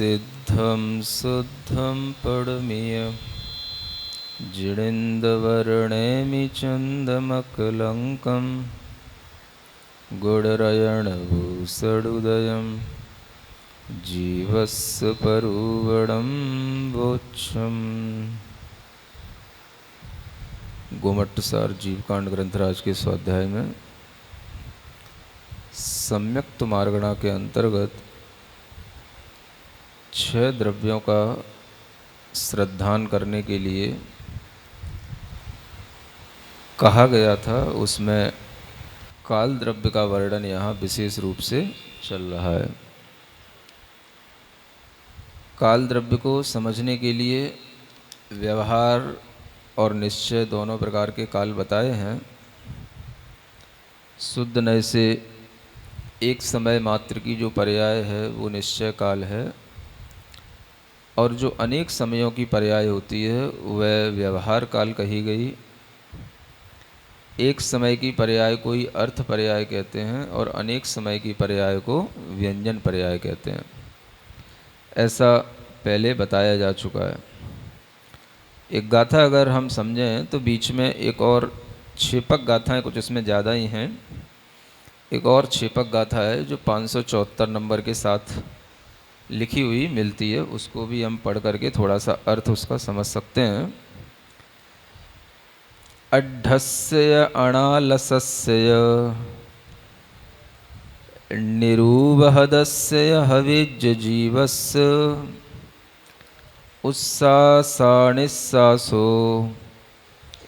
सिद्धं शुद्धं पडमिय जिणेन्दवर्णेमि चन्दमकलङ्कं गुडरयणभूषडुदयं जीवस्य परुवणं वोच्छम्। गोमट्टसार जीवकांड ग्रंथराज के स्वाध्याय में सम्यक्त मार्गणा के अंतर्गत 6 द्रव्यों का श्रद्धान करने के लिए कहा गया था, उसमें काल द्रव्य का वर्णन यहाँ विशेष रूप से चल रहा है। काल द्रव्य को समझने के लिए व्यवहार और निश्चय दोनों प्रकार के काल बताए हैं। शुद्ध नय से एक समय मात्र की जो पर्याय है वो निश्चय काल है, और जो अनेक समयों की पर्याय होती है वह व्यवहार काल कही गई। एक समय की पर्याय को ही अर्थ पर्याय कहते हैं और अनेक समय की पर्याय को व्यंजन पर्याय कहते हैं। ऐसा पहले बताया जा चुका है। एक गाथा अगर हम समझें तो बीच में एक और क्षेपक गाथाएं, कुछ इसमें ज़्यादा ही हैं, एक और क्षेपक गाथा है जो 574 नंबर के साथ लिखी हुई मिलती है, उसको भी हम पढ़ करके थोड़ा सा अर्थ उसका समझ सकते हैं। अड्ढस्य अणालसस्य निरूपहदस्य हविज्य जीवस्य उत्सासानिस्सासो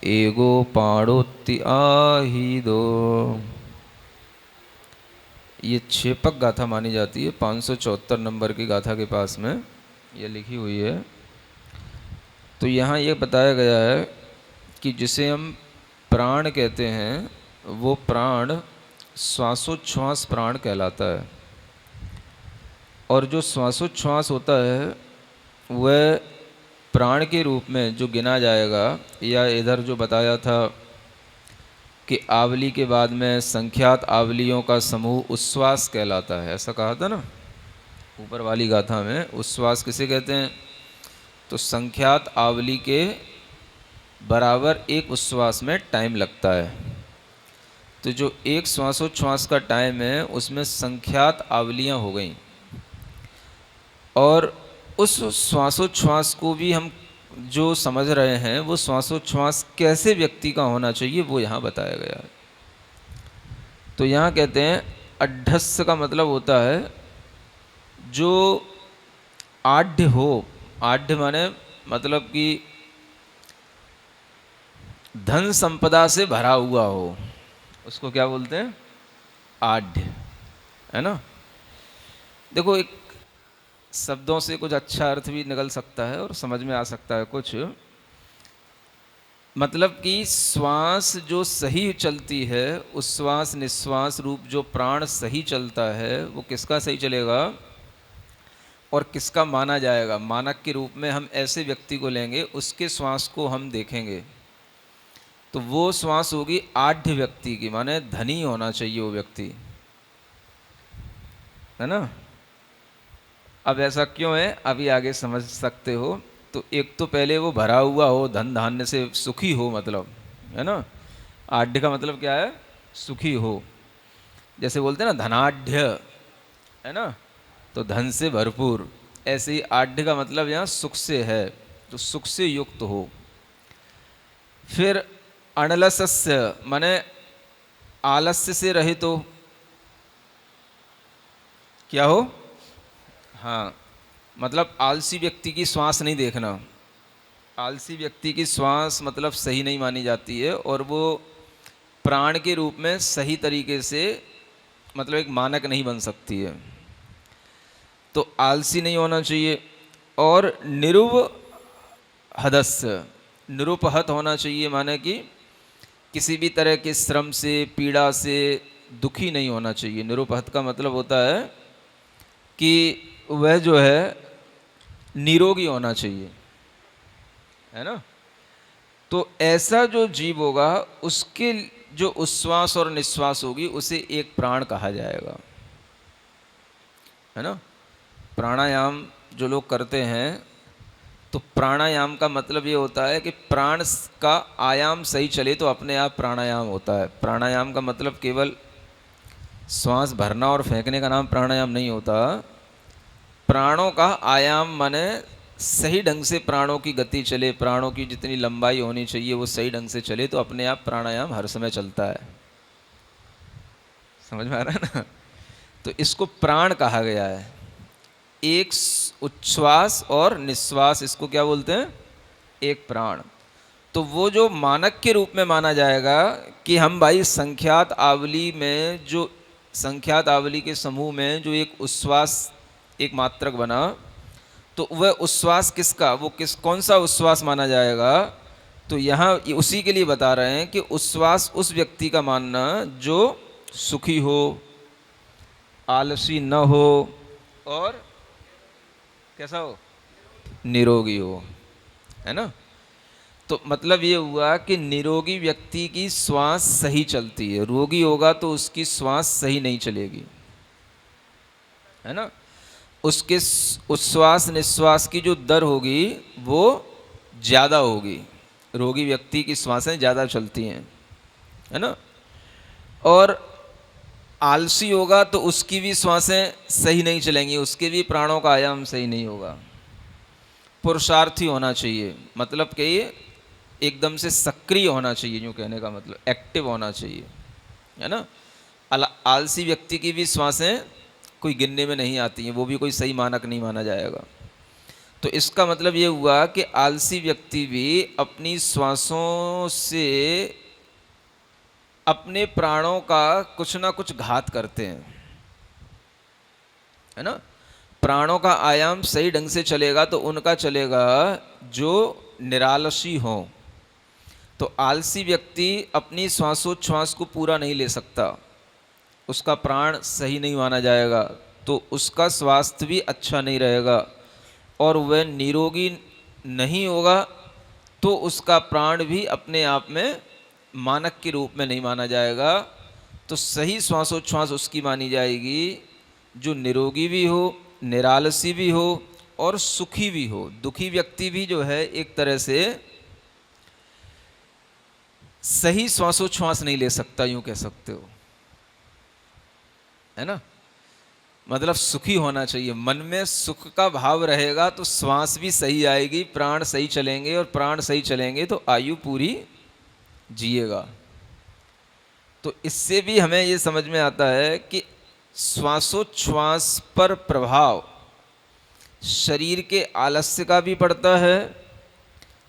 एगो पाणोत्ति आहिदो। ये क्षेपक गाथा मानी जाती है। 574 नंबर की गाथा के पास में ये लिखी हुई है। तो यहाँ ये बताया गया है कि जिसे हम प्राण कहते हैं वो प्राण श्वासोच्छ्वास प्राण कहलाता है, और जो श्वासोच्छ्वास होता है वह प्राण के रूप में जो गिना जाएगा, या इधर जो बताया था कि आवली के बाद में संख्यात आवलियों का समूह उच्छ्वास कहलाता है, ऐसा कहा था ना ऊपर वाली गाथा में। उच्छ्वास किसे कहते हैं? तो संख्यात आवली के बराबर एक उच्छ्वास में टाइम लगता है। तो जो एक श्वासोच्छ्वास का टाइम है उसमें संख्यात आवलियाँ हो गई, और उस श्वासोच्छ्वास को भी हम जो समझ रहे हैं वो श्वासोच्छ्वास कैसे व्यक्ति का होना चाहिए वो यहाँ बताया गया है। तो यहाँ कहते हैं अड्ढस्य का मतलब होता है जो आढ़ हो। आढ़ माने मतलब कि धन संपदा से भरा हुआ हो, उसको क्या बोलते हैं? आढ़, है ना। देखो, एक शब्दों से कुछ अच्छा अर्थ भी निकल सकता है और समझ में आ सकता है कुछ। मतलब कि श्वास जो सही चलती है, उच्छ्वास निश्वास रूप जो प्राण सही चलता है वो किसका सही चलेगा और किसका माना जाएगा? मानक के रूप में हम ऐसे व्यक्ति को लेंगे, उसके श्वास को हम देखेंगे तो वो श्वास होगी आढ़ व्यक्ति की, माने धनी होना चाहिए वो व्यक्ति, है ना। अब ऐसा क्यों है अभी आगे समझ सकते हो। तो एक तो पहले वो भरा हुआ हो, धन धान्य से सुखी हो, मतलब, है ना। आढ़ का मतलब क्या है? सुखी हो। जैसे बोलते हैं ना धनाढ़, है ना, तो धन से भरपूर। ऐसे ही आढ़ का मतलब यहाँ सुख से है, तो सुख से युक्त हो। फिर अनलसस्य माने आलस्य से रहित हो। क्या हो? हाँ, मतलब आलसी व्यक्ति की श्वास नहीं देखना। आलसी व्यक्ति की श्वास मतलब सही नहीं मानी जाती है, और वो प्राण के रूप में सही तरीके से मतलब एक मानक नहीं बन सकती है। तो आलसी नहीं होना चाहिए। और निरुपहदस्य, निरुपहत होना चाहिए, माने कि किसी भी तरह के श्रम से पीड़ा से दुखी नहीं होना चाहिए। निरुपहत का मतलब होता है कि वह जो है निरोगी होना चाहिए, है ना। तो ऐसा जो जीव होगा उसके जो उच्छ्वास और निश्वास होगी उसे एक प्राण कहा जाएगा, है ना। प्राणायाम जो लोग करते हैं, तो प्राणायाम का मतलब ये होता है कि प्राण का आयाम सही चले तो अपने आप प्राणायाम होता है। प्राणायाम का मतलब केवल श्वास भरना और फेंकने का नाम प्राणायाम नहीं होता। प्राणों का आयाम माने सही ढंग से प्राणों की गति चले, प्राणों की जितनी लंबाई होनी चाहिए वो सही ढंग से चले तो अपने आप प्राणायाम हर समय चलता है। समझ में आ रहा है ना? तो इसको प्राण कहा गया है। एक उच्छ्वास और निश्वास, इसको क्या बोलते हैं? एक प्राण। तो वो जो मानक के रूप में माना जाएगा कि हम भाई संख्यात आवली में, जो संख्यात आवली के समूह में जो एक उच्छ्वास एक मात्रक बना, तो वह उच्छ्वास किसका, वो कौन सा उच्छ्वास माना जाएगा? तो यहाँ उसी के लिए बता रहे हैं कि उच्छ्वास उस व्यक्ति का मानना जो सुखी हो, आलसी न हो और कैसा हो, निरोगी हो, है ना? तो मतलब ये हुआ कि निरोगी व्यक्ति की श्वास सही चलती है, रोगी होगा तो उसकी श्वास सही नहीं चलेगी, है ना? उसके उच्छ्वास निश्वास की जो दर होगी वो ज़्यादा होगी, रोगी व्यक्ति की श्वासें ज़्यादा चलती हैं, है ना? और आलसी होगा तो उसकी भी श्वासें सही नहीं चलेंगी, उसके भी प्राणों का आयाम सही नहीं होगा। पुरुषार्थी होना चाहिए, मतलब कि एकदम से सक्रिय होना चाहिए, यूँ कहने का मतलब एक्टिव होना चाहिए, है ना? आलसी व्यक्ति की भी श्वासें कोई गिनने में नहीं आती हैं, वो भी कोई सही मानक नहीं माना जाएगा। तो इसका मतलब ये हुआ कि आलसी व्यक्ति भी अपनी श्वासों से अपने प्राणों का कुछ ना कुछ घात करते हैं, है ना? प्राणों का आयाम सही ढंग से चलेगा तो उनका चलेगा जो निरालसी हो। तो आलसी व्यक्ति अपनी श्वासोच्छ्वास को पूरा नहीं ले सकता, उसका प्राण सही नहीं माना जाएगा, तो उसका स्वास्थ्य भी अच्छा नहीं रहेगा और वह निरोगी नहीं होगा, तो उसका प्राण भी अपने आप में मानक के रूप में नहीं माना जाएगा। तो सही श्वासोच्छ्वास उसकी मानी जाएगी जो निरोगी भी हो, निरालसी भी हो और सुखी भी हो। दुखी व्यक्ति भी जो है एक तरह से सही श्वासोच्छ्वास नहीं ले सकता, यूं कह सकते हो, है ना? मतलब सुखी होना चाहिए, मन में सुख का भाव रहेगा तो श्वास भी सही आएगी, प्राण सही चलेंगे, और प्राण सही चलेंगे तो आयु पूरी जिएगा। तो इससे भी हमें ये समझ में आता है कि श्वासोच्छ्वास पर प्रभाव शरीर के आलस्य का भी पड़ता है,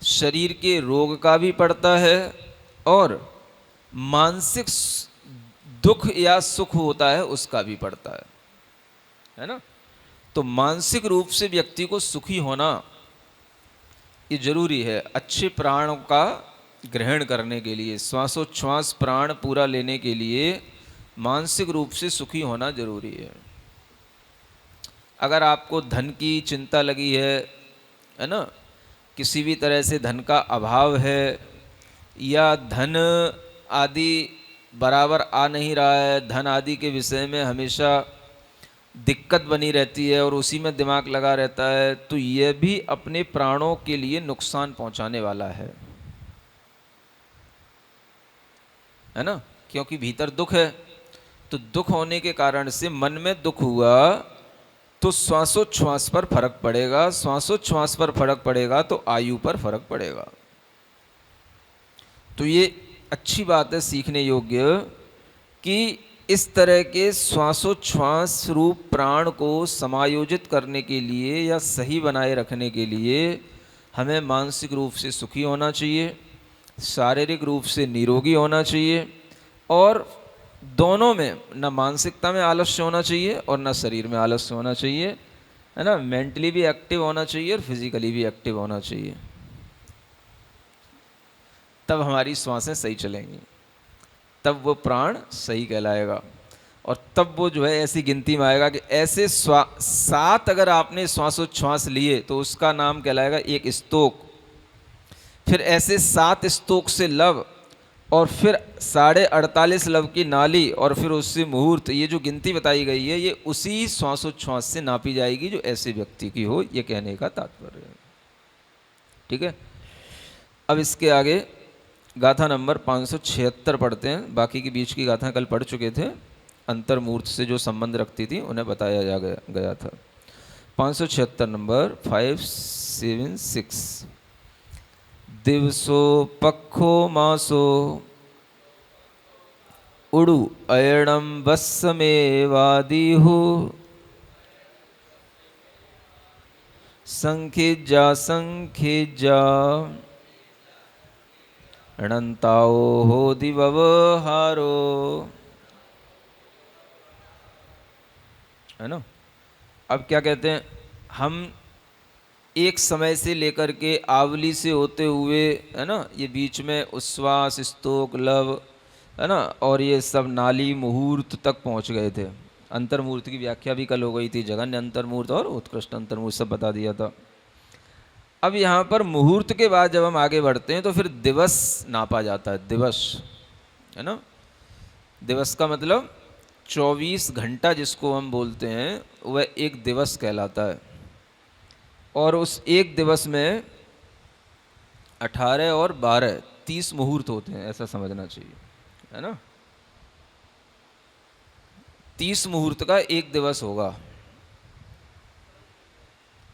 शरीर के रोग का भी पड़ता है, और मानसिक दुख या सुख होता है उसका भी पड़ता है ना? तो मानसिक रूप से व्यक्ति को सुखी होना ये जरूरी है अच्छे प्राणों का ग्रहण करने के लिए। श्वासोच्छ्वास प्राण पूरा लेने के लिए मानसिक रूप से सुखी होना जरूरी है। अगर आपको धन की चिंता लगी है ना, किसी भी तरह से धन का अभाव है या धन आदि बराबर आ नहीं रहा है, धन आदि के विषय में हमेशा दिक्कत बनी रहती है और उसी में दिमाग लगा रहता है, तो यह भी अपने प्राणों के लिए नुकसान पहुंचाने वाला है ना? क्योंकि भीतर दुख है, तो दुख होने के कारण से मन में दुख हुआ तो श्वासोच्छ्वास पर फर्क पड़ेगा, श्वासोच्छ्वास पर फर्क पड़ेगा तो आयु पर फर्क पड़ेगा। तो ये अच्छी बात है सीखने योग्य कि इस तरह के श्वासोच्छ्वास रूप प्राण को समायोजित करने के लिए या सही बनाए रखने के लिए हमें मानसिक रूप से सुखी होना चाहिए, शारीरिक रूप से निरोगी होना चाहिए, और दोनों में न मानसिकता में आलस्य होना चाहिए और न शरीर में आलस्य होना चाहिए, है ना? मेंटली भी एक्टिव होना चाहिए और फिजिकली भी एक्टिव होना चाहिए, तब हमारी श्वासें सही चलेंगी, तब वो प्राण सही कहलाएगा। और तब वो जो है ऐसी गिनती में आएगा कि ऐसे 7 अगर आपने श्वासोच्छ्वास लिए तो उसका नाम कहलाएगा एक स्तोक। फिर ऐसे 7 स्तोक से लव और फिर 48.5 लव की नाली और फिर उससे मुहूर्त, ये जो गिनती बताई गई है ये उसी श्वासोच्छ्वास से नापी जाएगी जो ऐसे व्यक्ति की हो, ये कहने का तात्पर्य है। ठीक है, अब इसके आगे गाथा नंबर 576 पढ़ते हैं। बाकी की बीच की गाथा कल पढ़ चुके थे, अंतर्मूर्त से जो संबंध रखती थी उन्हें बताया गया था। 576 नंबर 576। दिवसो पक्खो मासो उड़ु अयणम वत्समेवादिहु संखिजा संखिजा अनंताओ हो दिवहारो, है ना। अब क्या कहते हैं, हम एक समय से लेकर के आवली से होते हुए, है ना, ये बीच में उच्छ्वास, स्तोक, लव, है ना, और ये सब नाली मुहूर्त तक पहुंच गए थे। अंतर्मूर्त की व्याख्या भी कल हो गई थी, जगन्य अंतर्मूर्त और उत्कृष्ट अंतर्मूर्त सब बता दिया था। अब यहाँ पर मुहूर्त के बाद जब हम आगे बढ़ते हैं तो फिर दिवस नापा जाता है, दिवस, है ना। दिवस का मतलब 24 घंटा जिसको हम बोलते हैं वह एक दिवस कहलाता है। और उस एक दिवस में 18 और 12 30 मुहूर्त होते हैं, ऐसा समझना चाहिए, है ना। 30 मुहूर्त का एक दिवस होगा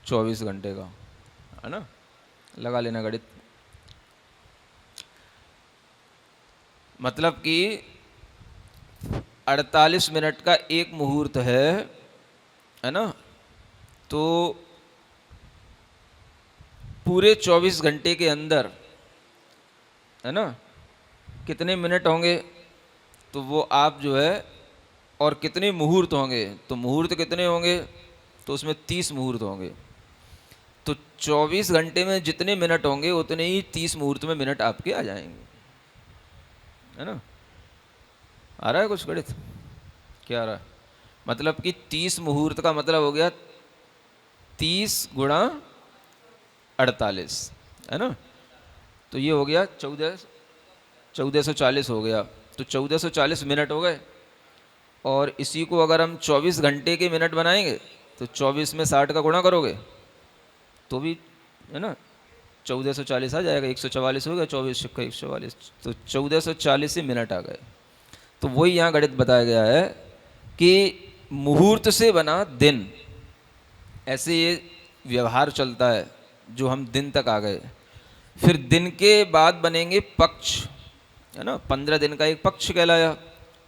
24 घंटे का, है ना। लगा लेना गणित। मतलब कि 48 मिनट का एक मुहूर्त है ना। तो पूरे 24 घंटे के अंदर, है ना, कितने मिनट होंगे तो वो आप जो है, और कितने मुहूर्त होंगे तो मुहूर्त कितने होंगे तो उसमें 30 मुहूर्त होंगे। तो 24 घंटे में जितने मिनट होंगे उतने ही 30 मुहूर्त में मिनट आपके आ जाएंगे, है ना। आ रहा है कुछ गणित? क्या आ रहा है? मतलब कि 30 मुहूर्त का मतलब हो गया 30 गुणा 48, है ना। तो ये हो गया 1440 हो गया। तो 1440 मिनट हो गए। और इसी को अगर हम 24 घंटे के मिनट बनाएंगे तो 24 में 60 का गुणा करोगे तो भी, है ना, 1440 आ जाएगा। 144 हो गया, 24 छक्का 144, तो 1440 ही मिनट आ गए। तो वही यहाँ गणित बताया गया है कि मुहूर्त से बना दिन, ऐसे ये व्यवहार चलता है जो हम दिन तक आ गए। फिर दिन के बाद बनेंगे पक्ष, है ना। 15 दिन का एक पक्ष कहलाया,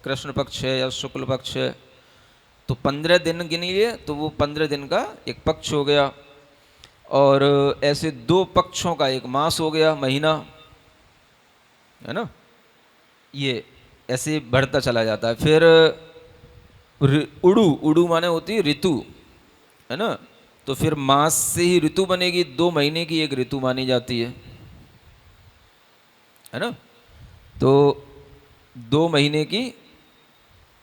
कृष्ण पक्ष है या शुक्ल पक्ष है। तो 15 दिन गिन लिए तो वो 15 दिन का एक पक्ष हो गया। और ऐसे 2 पक्षों का एक मास हो गया, महीना, है ना। ये ऐसे बढ़ता चला जाता है। फिर उड़ू, उड़ू माने होती है ऋतु, है ना। तो फिर मास से ही ऋतु बनेगी, 2 महीने की एक ऋतु मानी जाती है ना। तो 2 महीने की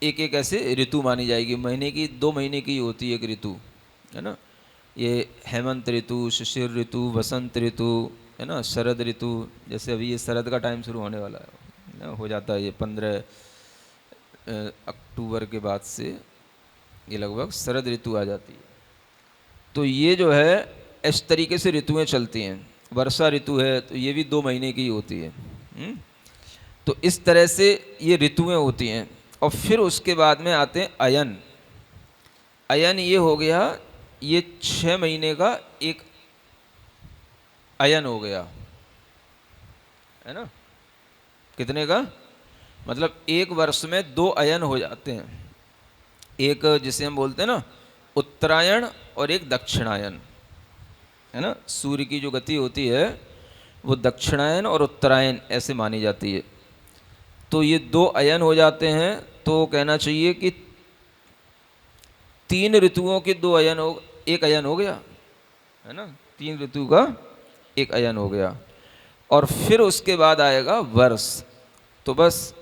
एक एक ऐसे ऋतु मानी जाएगी। महीने की 2 महीने की होती है एक ऋतु, है ना। ये हेमंत ऋतु, शिशिर ऋतु, वसंत ऋतु, है ना, शरद ऋतु। जैसे अभी ये शरद का टाइम शुरू होने वाला है ना, हो जाता है ये 15 अक्टूबर के बाद से ये लगभग शरद ऋतु आ जाती है। तो ये जो है इस तरीके से ऋतुएं चलती हैं। वर्षा ऋतु है तो ये भी 2 महीने की होती है। तो इस तरह से ये ऋतुएं होती हैं। और फिर उसके बाद में आते हैं अयन। अयन ये हो गया, ये 6 महीने का एक अयन हो गया, है ना। कितने का? मतलब एक वर्ष में 2 अयन हो जाते हैं। एक जिसे हम बोलते हैं ना उत्तरायण और एक दक्षिणायन, है ना। सूर्य की जो गति होती है वो दक्षिणायन और उत्तरायण ऐसे मानी जाती है। तो ये 2 अयन हो जाते हैं। तो कहना चाहिए कि 3 ऋतुओं के 2 अयन हो, एक अयन हो गया, है ना। 3 ऋतु का एक अयन हो गया। और फिर उसके बाद आएगा वर्ष। तो बस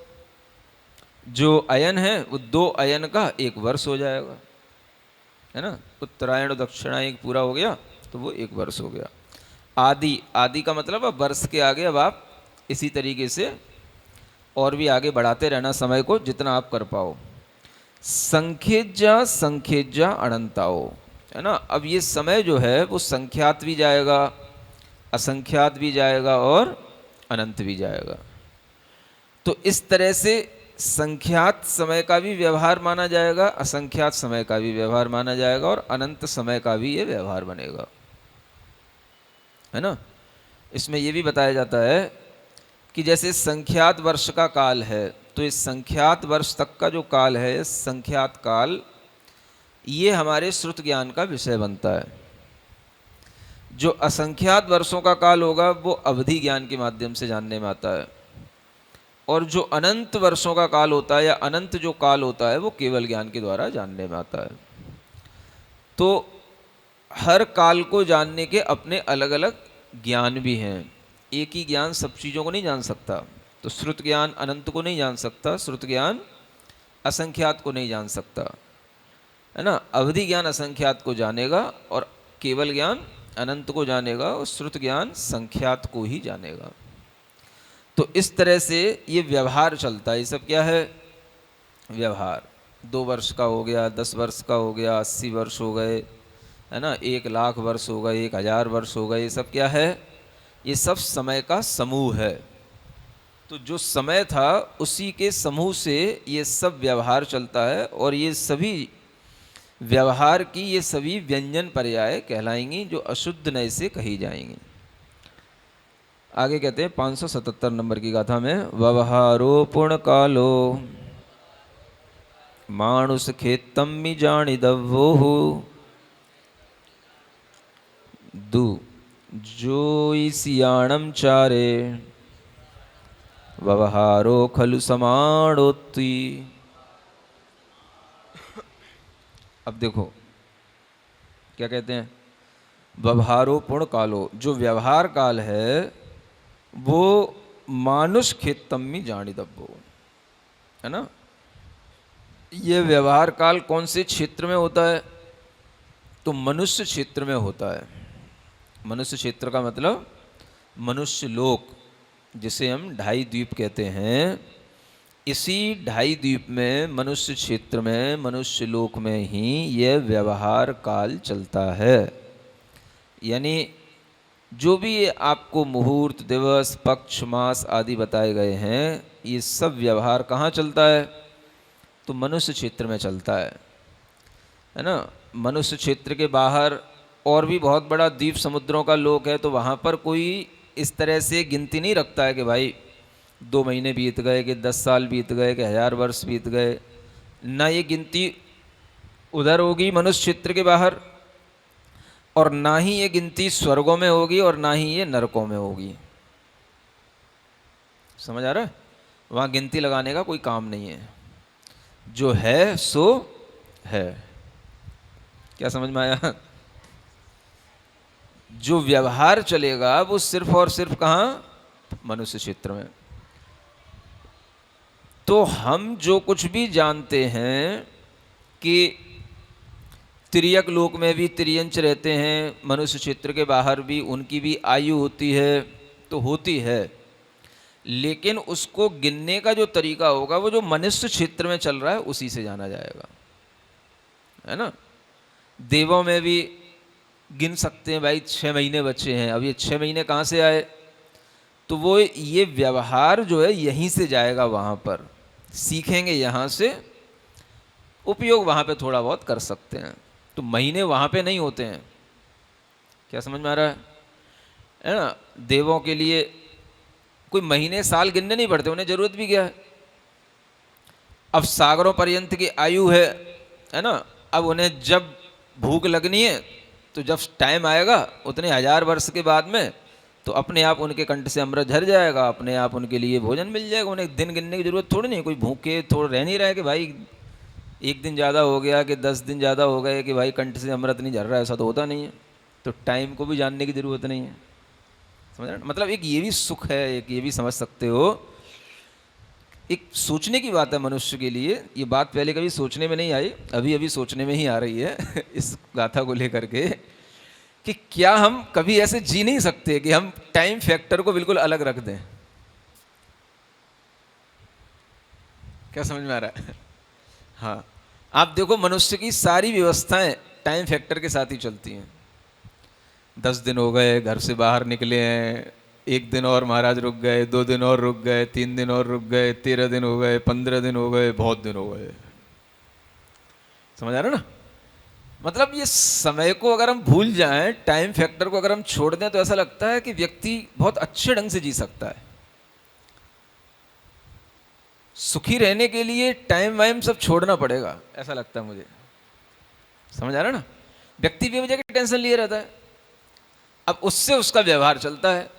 जो अयन है वो 2 अयन का एक वर्ष हो जाएगा, है ना। उत्तरायण और दक्षिणायन पूरा हो गया तो वो एक वर्ष हो गया। आदि, आदि का मतलब अब वर्ष के आगे अब आप इसी तरीके से और भी आगे बढ़ाते रहना समय को जितना आप कर पाओ। संख्येज्या संख्येज्या अनंताओ, है ना। अब ये समय जो है वो संख्यात भी जाएगा, असंख्यात भी जाएगा और अनंत भी जाएगा। तो इस तरह से संख्यात समय का भी व्यवहार माना जाएगा, असंख्यात समय का भी व्यवहार माना जाएगा और अनंत समय का भी ये व्यवहार बनेगा, है ना। इसमें ये भी बताया जाता है कि जैसे संख्यात वर्ष का काल है, तो इस संख्यात वर्ष तक का जो काल है, संख्यात काल, ये हमारे श्रुत ज्ञान का विषय बनता है। जो असंख्यात वर्षों का काल होगा वो अवधि ज्ञान के माध्यम से जानने में आता है, और जो अनंत वर्षों का काल होता है या अनंत जो काल होता है वो केवल ज्ञान के द्वारा जानने में आता है। तो हर काल को जानने के अपने अलग अलग ज्ञान भी हैं। एक ही ज्ञान सब चीज़ों को नहीं जान सकता। तो श्रुत ज्ञान अनंत को नहीं जान सकता, श्रुत ज्ञान असंख्यात को नहीं जान सकता, है ना। अवधि ज्ञान असंख्यात को जानेगा और केवल ज्ञान अनंत को जानेगा और श्रुत ज्ञान संख्यात को ही जानेगा। तो इस तरह से ये व्यवहार चलता है। ये सब क्या है? व्यवहार। 2 वर्ष का हो गया, 10 वर्ष का हो गया, 80 वर्ष हो गए, है ना, 1,00,000 वर्ष हो गए, 1,000 वर्ष हो गए। ये सब क्या है? ये सब समय का समूह है। तो जो समय था उसी के समूह से ये सब व्यवहार चलता है, और ये सभी व्यवहार की ये सभी व्यंजन पर्याय कहलाएंगी जो अशुद्ध नय से कही जाएंगी। आगे कहते हैं 577 नंबर की गाथा में, व्यवहारो पूर्ण कालो मानुष खेतम मी जानिदवो दु जोई सियाणम चारे व्यवहारो खलु समाणोत्ति। अब देखो क्या कहते हैं, व्यवहारो पूर्ण कालो, जो व्यवहार काल है वो मानुष खेतम्मी जानिदब्बो, है ना। ये व्यवहार काल कौन से क्षेत्र में होता है? तो मनुष्य क्षेत्र में होता है। मनुष्य क्षेत्र का मतलब मनुष्य लोक, जिसे हम 2.5 द्वीप कहते हैं। इसी 2.5 द्वीप में, मनुष्य क्षेत्र में, मनुष्य लोक में ही यह व्यवहार काल चलता है। यानी जो भी आपको मुहूर्त, दिवस, पक्ष, मास आदि बताए गए हैं, ये सब व्यवहार कहाँ चलता है? तो मनुष्य क्षेत्र में चलता है ना। मनुष्य क्षेत्र के बाहर और भी बहुत बड़ा द्वीप समुद्रों का लोक है, तो वहाँ पर कोई इस तरह से गिनती नहीं रखता है कि भाई 2 महीने बीत गए, कि 10 साल बीत गए, कि 1000 वर्ष बीत गए। ना ये गिनती उधर होगी मनुष्य क्षेत्र के बाहर, और ना ही ये गिनती स्वर्गों में होगी, और ना ही ये नरकों में होगी। समझ आ रहा है? वहाँ गिनती लगाने का कोई काम नहीं है। जो है सो है। क्या समझ में आया? जो व्यवहार चलेगा वो सिर्फ और सिर्फ कहाँ? मनुष्य क्षेत्र में। तो हम जो कुछ भी जानते हैं कि तिर्यक लोक में भी तिर्यंच रहते हैं, मनुष्य क्षेत्र के बाहर भी उनकी भी आयु होती है, तो होती है, लेकिन उसको गिनने का जो तरीका होगा वो जो मनुष्य क्षेत्र में चल रहा है उसी से जाना जाएगा, है ना। देवों में भी गिन सकते हैं, भाई 6 महीने बचे हैं, अब ये 6 महीने कहाँ से आए? तो वो ये व्यवहार जो है यहीं से जाएगा, वहाँ पर सीखेंगे, यहाँ से उपयोग वहाँ पे थोड़ा बहुत कर सकते हैं। तो महीने वहाँ पे नहीं होते हैं। क्या समझ में आ रहा है ना। देवों के लिए कोई महीने साल गिनने नहीं पड़ते, उन्हें जरूरत भी क्या है। अब सागरों पर्यंत की आयु है ना। अब उन्हें जब भूख लगनी है तो जब टाइम आएगा उतने 1000 वर्ष के बाद में, तो अपने आप उनके कंठ से अमृत झर जाएगा, अपने आप उनके लिए भोजन मिल जाएगा। उन्हें दिन गिनने की जरूरत थोड़ी नहीं। कोई भूखे थोड़ा रह नहीं रहा है कि भाई 1 दिन ज़्यादा हो गया, कि 10 दिन ज़्यादा हो गए, कि भाई कंठ से अमृत नहीं झर रहा है, ऐसा तो होता नहीं है। तो टाइम को भी जानने की ज़रूरत नहीं है। समझ रहे? मतलब एक ये भी सुख है, एक ये भी समझ सकते हो, एक सोचने की बात है मनुष्य के लिए। ये बात पहले कभी सोचने में नहीं आई, अभी अभी सोचने में ही आ रही है इस गाथा को लेकर के, कि क्या हम कभी ऐसे जी नहीं सकते कि हम टाइम फैक्टर को बिल्कुल अलग रख दें। क्या समझ में आ रहा है? हाँ, आप देखो मनुष्य की सारी व्यवस्थाएं टाइम फैक्टर के साथ ही चलती हैं। 10 दिन हो गए, घर से बाहर निकले हैं, 1 दिन और महाराज रुक गए, 2 दिन और रुक गए, 3 दिन और रुक गए, 13 दिन हो गए, 15 दिन हो गए, बहुत दिन हो गए। समझ आ रहा ना? मतलब ये समय को अगर हम भूल जाएं, टाइम फैक्टर को अगर हम छोड़ दें, तो ऐसा लगता है कि व्यक्ति बहुत अच्छे ढंग से जी सकता है। सुखी रहने के लिए टाइम वाइम सब छोड़ना पड़ेगा, ऐसा लगता है मुझे। समझ आ रहा ना? व्यक्ति भी वजह की टेंशन लिए रहता है, अब उससे उसका व्यवहार चलता है।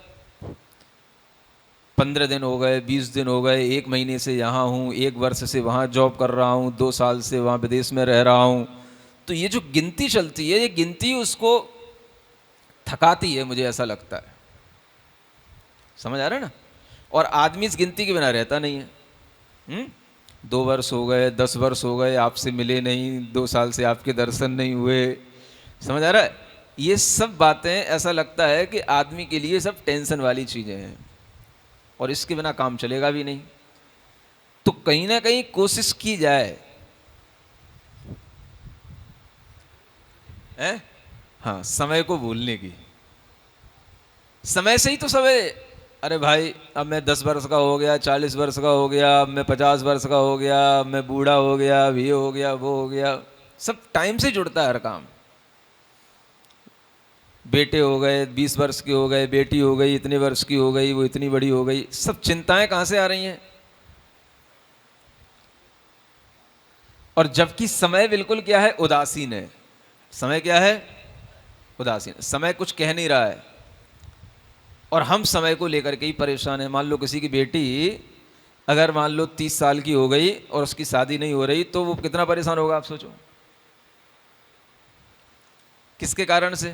15 दिन हो गए, 20 दिन हो गए, 1 महीने से यहाँ हूँ, 1 वर्ष से वहाँ जॉब कर रहा हूँ, 2 साल से वहाँ विदेश में रह रहा हूँ। तो ये जो गिनती चलती है, ये गिनती उसको थकाती है, मुझे ऐसा लगता है। समझ आ रहा है ना? और आदमी इस गिनती के बिना रहता नहीं है। 2 वर्ष हो गए, 10 वर्ष हो गए, आपसे मिले नहीं, 2 साल से आपके दर्शन नहीं हुए। समझ आ रहा है? ये सब बातें ऐसा लगता है कि आदमी के लिए सब टेंशन वाली चीज़ें हैं, और इसके बिना काम चलेगा भी नहीं। तो कहीं ना कहीं कोशिश की जाए, है? हाँ, समय को भूलने की। समय से ही तो सब है। अरे भाई, अब मैं 10 वर्ष का हो गया, 40 वर्ष का हो गया, अब मैं 50 वर्ष का हो गया, अब मैं बूढ़ा हो गया, अब ये हो गया, वो हो गया। सब टाइम से जुड़ता है हर काम। बेटे हो गए, 20 वर्ष के हो गए, बेटी हो गई, इतने वर्ष की हो गई, वो इतनी बड़ी हो गई। सब चिंताएं कहाँ से आ रही हैं? और जबकि समय बिल्कुल क्या है? उदासीन है। समय क्या है? उदासीन। समय कुछ कह नहीं रहा है, और हम समय को लेकर के ही परेशान है। मान लो किसी की बेटी अगर मान लो 30 साल की हो गई और उसकी शादी नहीं हो रही, तो वो कितना परेशान होगा, आप सोचो। किसके कारण से?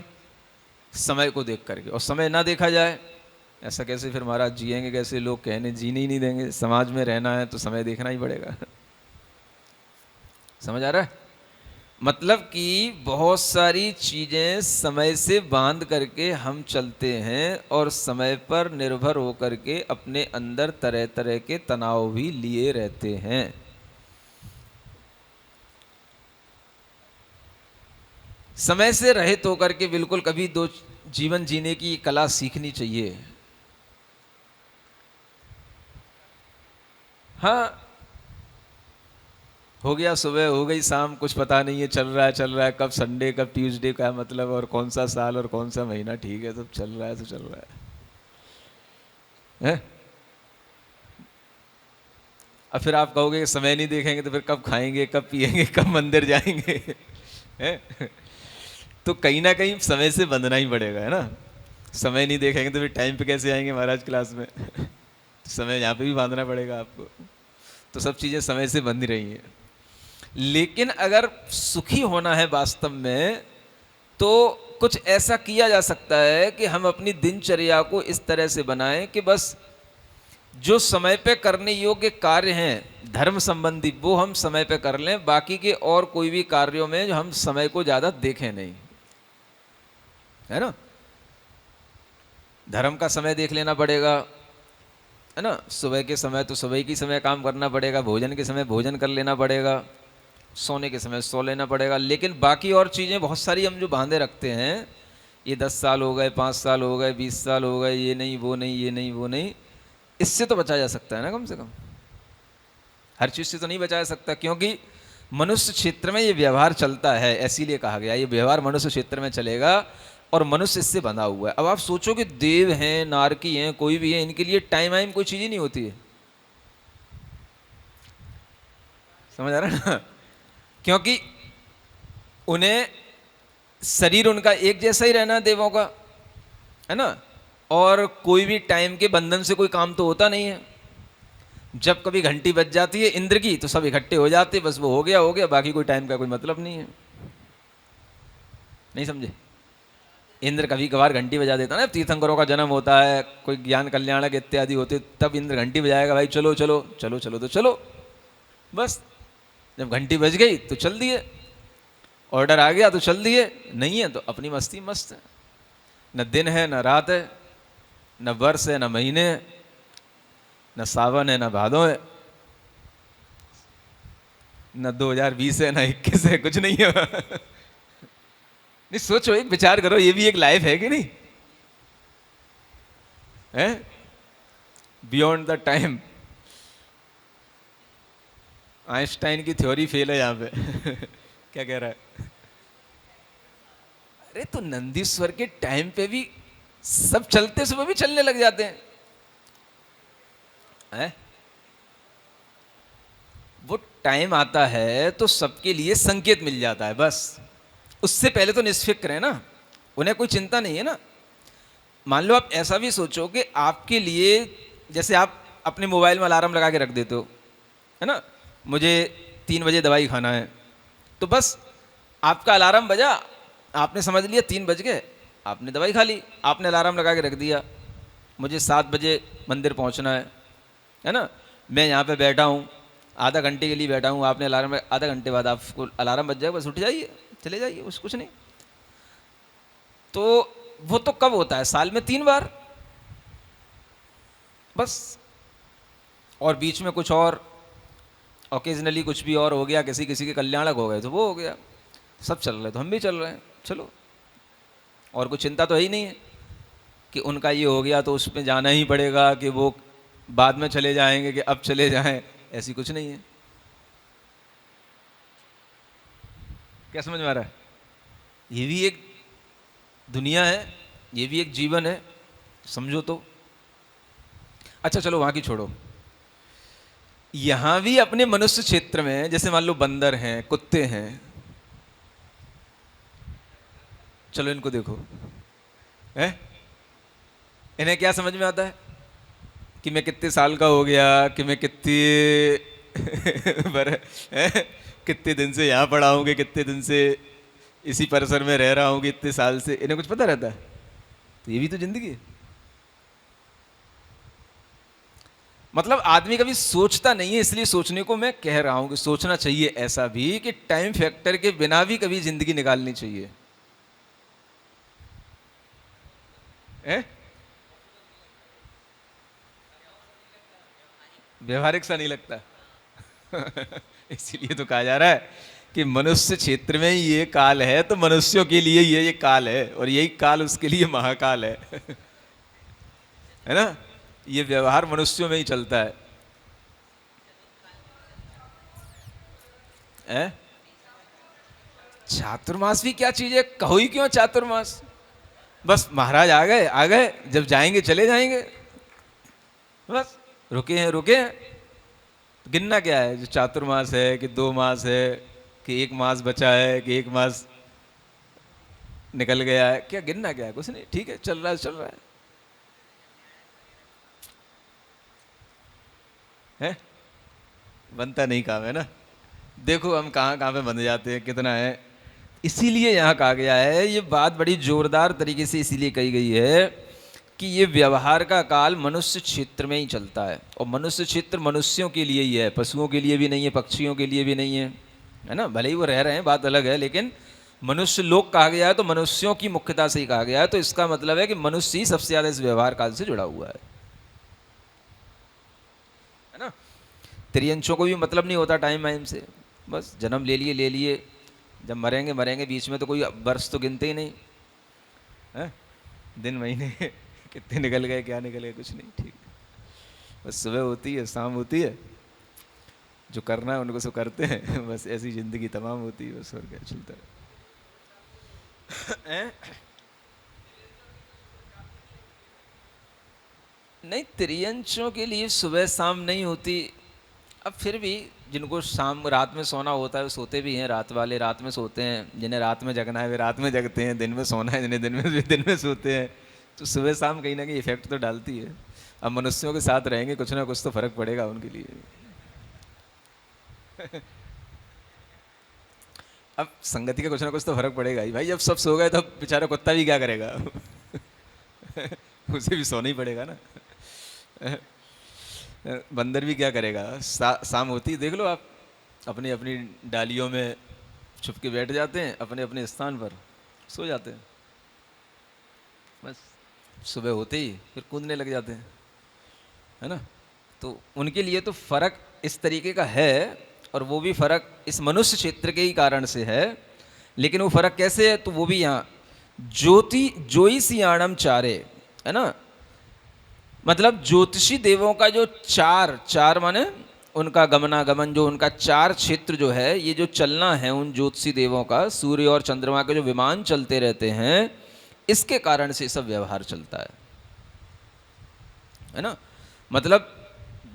समय को देख करके। और समय ना देखा जाए, ऐसा कैसे फिर महाराज जिएंगे कैसे? लोग कहने जीने ही नहीं देंगे। समाज में रहना है तो समय देखना ही पड़ेगा। समझ आ रहा है? मतलब कि बहुत सारी चीजें समय से बांध करके हम चलते हैं, और समय पर निर्भर होकर के अपने अंदर तरह तरह के तनाव भी लिए रहते हैं। समय से रहित होकर के बिल्कुल कभी दो जीवन जीने की कला सीखनी चाहिए। हाँ, हो गया सुबह, हो गई शाम, कुछ पता नहीं है, चल रहा है, कब संडे कब ट्यूसडे का मतलब, और कौन सा साल और कौन सा महीना। ठीक है, सब चल रहा है तो चल रहा है? अब फिर आप कहोगे कि समय नहीं देखेंगे तो फिर कब खाएंगे, कब पिएंगे, कब मंदिर जाएंगे? हैं? तो कहीं ना कहीं समय से बंधना ही पड़ेगा, है ना? समय नहीं देखेंगे तो फिर टाइम पे कैसे आएंगे महाराज क्लास में? समय यहाँ पे भी बांधना पड़ेगा आपको। तो सब चीज़ें समय से बंधी रही हैं। लेकिन अगर सुखी होना है वास्तव में, तो कुछ ऐसा किया जा सकता है कि हम अपनी दिनचर्या को इस तरह से बनाएं कि बस जो समय पे करने योग्य कार्य हैं धर्म संबंधी, वो हम समय पे कर लें। बाकी के और कोई भी कार्यों में जो हम समय को ज़्यादा देखें नहीं, है ना? धर्म का समय देख लेना पड़ेगा, है ना? सुबह के समय तो सुबह की समय काम करना पड़ेगा, भोजन के समय भोजन कर लेना पड़ेगा, सोने के समय सो लेना पड़ेगा। लेकिन बाकी और चीज़ें बहुत सारी हम जो बांधे रखते हैं, ये 10 साल हो गए, 5 साल हो गए, 20 साल हो गए, ये नहीं वो नहीं, ये नहीं वो नहीं, इससे तो बचा जा सकता है ना कम से कम। हर चीज़ से तो नहीं बचाया सकता, क्योंकि मनुष्य क्षेत्र में ये व्यवहार चलता है, इसीलिए कहा गया ये व्यवहार मनुष्य क्षेत्र में चलेगा, और मनुष्य इससे बंधा हुआ है। अब आप सोचो कि देव हैं, नारकी हैं, कोई भी है, इनके लिए टाइम वाइम कोई चीज़ ही नहीं होती है। समझ आ रहा है ना? क्योंकि उन्हें शरीर उनका एक जैसा ही रहना, देवों का, है ना? और कोई भी टाइम के बंधन से कोई काम तो होता नहीं है। जब कभी घंटी बज जाती है इंद्र की, तो सब इकट्ठे हो जाते, बस वो हो गया, बाकी कोई टाइम का कोई मतलब नहीं है। नहीं समझे? इंद्र कभी कभार घंटी बजा देता ना, तीर्थंकरों का जन्म होता है, कोई ज्ञान कल्याणक इत्यादि होते, तब इंद्र घंटी बजाएगा, भाई चलो चलो चलो चलो, तो चलो। बस जब घंटी बज गई तो चल दिए, ऑर्डर आ गया तो चल दिए, नहीं है तो अपनी मस्ती मस्त है। न दिन है न रात है, न वर्ष है न महीने है, न सावन है न भादों है। ना 2020 है ना 21 है, कुछ नहीं है। नहीं सोचो, एक विचार करो, ये भी एक लाइफ है कि नहीं है? Beyond the time. आइंस्टाइन की थ्योरी फेल है यहाँ पे। क्या कह रहा है? अरे तो नंदीश्वर के टाइम पे भी सब चलते सुबह भी चलने लग जाते हैं? वो टाइम आता है तो सबके लिए संकेत मिल जाता है, बस उससे पहले तो निष्फिक्र है ना, उन्हें कोई चिंता नहीं है ना। मान लो आप ऐसा भी सोचो कि आपके लिए, जैसे आप अपने मोबाइल में अलार्म लगा के रख देते हो, है ना, मुझे 3 बजे दवाई खाना है, तो बस आपका अलार्म बजा, आपने समझ लिया 3 बज गए, आपने दवाई खा ली। आपने अलार्म लगा के रख दिया, मुझे 7 बजे मंदिर पहुंचना है ना, मैं यहाँ पे बैठा हूँ, आधा घंटे के लिए बैठा हूँ, आपने अलार्म, आधा घंटे बाद आपको अलार्म बज जाएगा, बस उठ जाइए, चले जाइए, उस कुछ नहीं। तो वो तो कब होता है? साल में 3 बार बस। और बीच में कुछ और ओकेजनली कुछ भी और हो गया, किसी किसी के कल्याणक हो गए तो वो हो गया। सब चल रहे तो हम भी चल रहे हैं, चलो। और कुछ चिंता तो है ही नहीं है कि उनका ये हो गया तो उसमें जाना ही पड़ेगा, कि वो बाद में चले जाएंगे कि अब चले जाएं, ऐसी कुछ नहीं है। क्या समझ में आ रहा है? ये भी एक दुनिया है, ये भी एक जीवन है, समझो तो। अच्छा चलो वहां की छोड़ो, यहां भी अपने मनुष्य क्षेत्र में, जैसे मान लो बंदर हैं, कुत्ते हैं, चलो इनको देखो, है? इन्हें क्या समझ में आता है कि मैं कितने साल का हो गया, कि मैं कितने कितने दिन से यहाँ पड़ा हूँ, कि कितने दिन से इसी परिसर में रह रहा हूँ, कि इतने साल से, इन्हें कुछ पता रहता है? तो ये भी तो जिंदगी है। मतलब आदमी कभी सोचता नहीं है, इसलिए सोचने को मैं कह रहा हूं कि सोचना चाहिए ऐसा भी कि टाइम फैक्टर के बिना भी कभी जिंदगी निकालनी चाहिए, है? व्यवहारिक सा नहीं लगता। इसीलिए तो कहा जा रहा है कि मनुष्य क्षेत्र में ये काल है, तो मनुष्यों के लिए ये काल है, और यही काल उसके लिए महाकाल है। है ना? ये व्यवहार मनुष्यों में ही चलता है, है? चातुर्मास भी क्या चीज है? कहो ही क्यों चातुर्मास? बस महाराज आ गए, आ गए, जब जाएंगे चले जाएंगे, बस रुके हैं रुके हैं। गिनना क्या है? जो चातुर्मास है कि 2 मास है कि 1 मास बचा है कि 1 मास निकल गया है, क्या गिनना क्या है? कुछ नहीं, ठीक है, चल रहा है, चल रहा है? बनता नहीं काम, है ना? देखो हम कहाँ कहाँ पे बंध जाते हैं, कितना है। इसीलिए यहाँ कहा गया है, ये बात बड़ी जोरदार तरीके से इसीलिए कही गई है कि ये व्यवहार का काल मनुष्य क्षेत्र में ही चलता है, और मनुष्य क्षेत्र मनुष्यों के लिए ही है, पशुओं के लिए भी नहीं है, पक्षियों के लिए भी नहीं है ना? भले ही वो रह रहे हैं, बात अलग है, लेकिन मनुष्य लोक कहा गया है तो मनुष्यों की मुख्यता से ही कहा गया है, तो इसका मतलब है कि मनुष्य ही सबसे ज़्यादा इस व्यवहार काल से जुड़ा हुआ है ना? त्रियंशों को भी मतलब नहीं होता टाइम वाइम से, बस जन्म ले लिए ले लिए, जब मरेंगे मरेंगे, बीच में तो कोई वर्ष तो गिनते ही नहीं है, दिन महीने कितने निकल गए, क्या निकल गए, कुछ नहीं, ठीक। बस सुबह होती है, शाम होती है, जो करना है उनको सब करते हैं, बस ऐसी जिंदगी तमाम होती है, बस और क्या चलता है। नहीं, त्रियंशों के लिए सुबह शाम नहीं होती। अब फिर भी जिनको शाम रात में सोना होता है वो सोते भी हैं, रात वाले रात में सोते हैं, जिन्हें रात में जगना है वे रात में जगते हैं, दिन में सोना है जिन्हें दिन में सोते हैं, तो सुबह शाम कहीं ना कहीं इफेक्ट तो डालती है। अब मनुष्यों के साथ रहेंगे, कुछ ना कुछ तो फर्क पड़ेगा उनके लिए। अब संगति का कुछ ना कुछ तो फर्क पड़ेगा ही भाई, जब सब सो गए तो बेचारा कुत्ता भी क्या करेगा? उसे भी सोना ही पड़ेगा ना। बंदर भी क्या करेगा? शाम होती है, देख लो आप, अपनी अपनी डालियों में छुप के बैठ जाते हैं, अपने अपने स्थान पर सो जाते हैं, बस सुबह होते ही फिर कूदने लग जाते हैं, है ना? तो उनके लिए तो फर्क इस तरीके का है। और वो भी फर्क इस मनुष्य क्षेत्र के ही कारण से है। लेकिन वो फर्क कैसे है, तो वो भी यहाँ ज्योति ज्योतिषियाणम चारे, है ना, मतलब ज्योतिषी देवों का जो चार चार माने उनका गमनागमन, जो उनका चार क्षेत्र जो है, ये जो चलना है उन ज्योतिषी देवों का, सूर्य और चंद्रमा के जो विमान चलते रहते हैं, इसके कारण से सब व्यवहार चलता है ना। मतलब